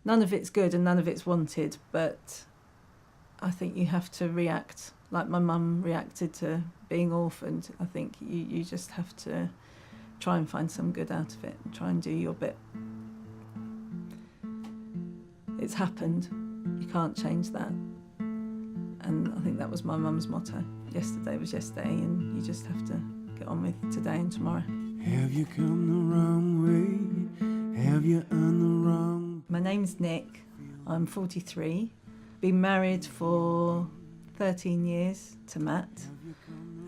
none of it's good and none of it's wanted, but I think you have to react like my mum reacted to being orphaned. I think you just have to try and find some good out of it and try and do your bit. It's happened, you can't change that. And I think that was my mum's motto. Yesterday was yesterday, and you just have to get on with today and tomorrow. Have you come the wrong way? Have you on the wrong? My name's Nic, I'm 43. Been married for 13 years to Matt,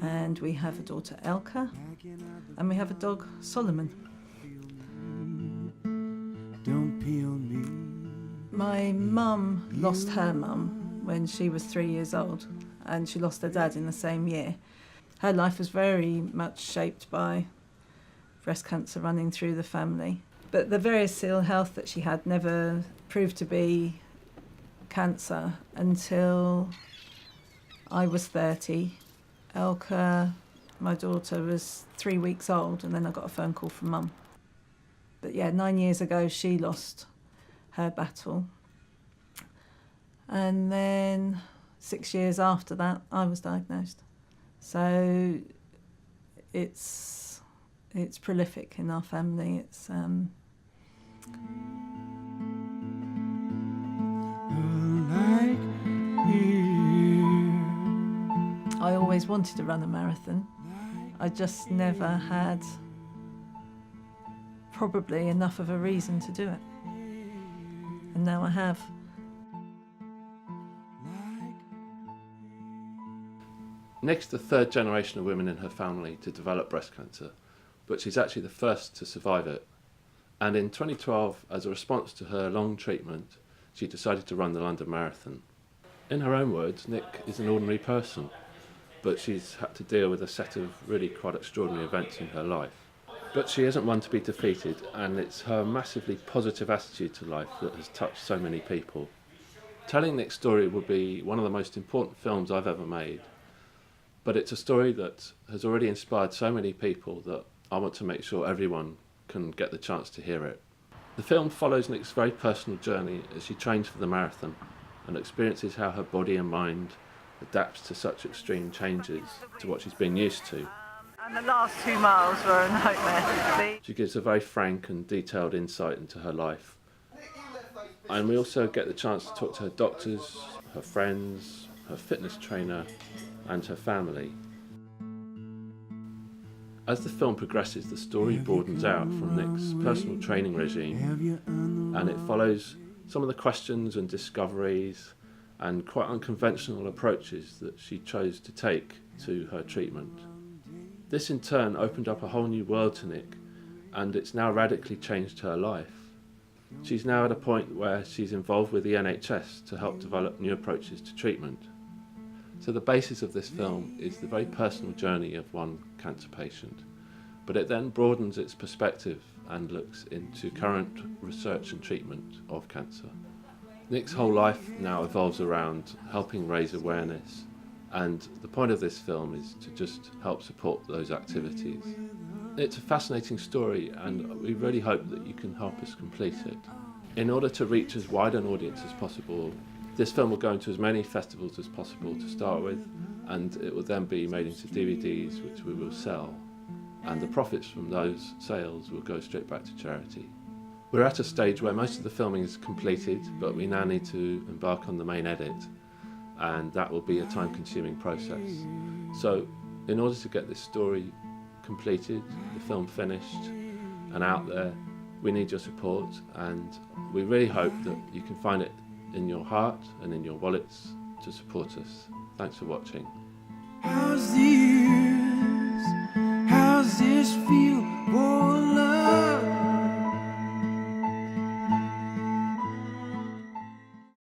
and we have a daughter Elka, and we have a dog Solomon. Don't peel me. My mum lost her mum when she was 3 years old, and she lost her dad in the same year. Her life was very much shaped by breast cancer running through the family. But the various ill health that she had never proved to be cancer until I was 30. Elka, my daughter, was 3 weeks old, and then I got a phone call from Mum. But yeah, 9 years ago she lost her battle. And then 6 years after that, I was diagnosed. So it's prolific in our family. It's I always wanted to run a marathon. I just never had probably enough of a reason to do it. And now I have. Nic's the third generation of women in her family to develop breast cancer, but she's actually the first to survive it. And in 2012, as a response to her long treatment, she decided to run the London Marathon. In her own words, Nic is an ordinary person, but she's had to deal with a set of really quite extraordinary events in her life. But she isn't one to be defeated, and it's her massively positive attitude to life that has touched so many people. Telling Nic's story would be one of the most important films I've ever made, but it's a story that has already inspired so many people that I want to make sure everyone can get the chance to hear it. The film follows Nic's very personal journey as she trains for the marathon and experiences how her body and mind adapts to such extreme changes to what she's been used to. And the last 2 miles were a nightmare. She gives a very frank and detailed insight into her life. And we also get the chance to talk to her doctors, her friends, her fitness trainer, and her family. As the film progresses, the story broadens out from Nic's personal training regime, and it follows some of the questions and discoveries and quite unconventional approaches that she chose to take to her treatment. This in turn opened up a whole new world to Nic, and it's now radically changed her life. She's now at a point where she's involved with the NHS to help develop new approaches to treatment. So the basis of this film is the very personal journey of one cancer patient, but it then broadens its perspective and looks into current research and treatment of cancer. Nic's whole life now evolves around helping raise awareness, and the point of this film is to just help support those activities. It's a fascinating story, and we really hope that you can help us complete it. In order to reach as wide an audience as possible, this film will go into as many festivals as possible to start with, and it will then be made into DVDs which we will sell, and the profits from those sales will go straight back to charity. We're at a stage where most of the filming is completed, but we now need to embark on the main edit, and that will be a time-consuming process. So in order to get this story completed, the film finished and out there, we need your support, and we really hope that you can find it in your heart and in your wallets to support us. Thanks for watching. How's the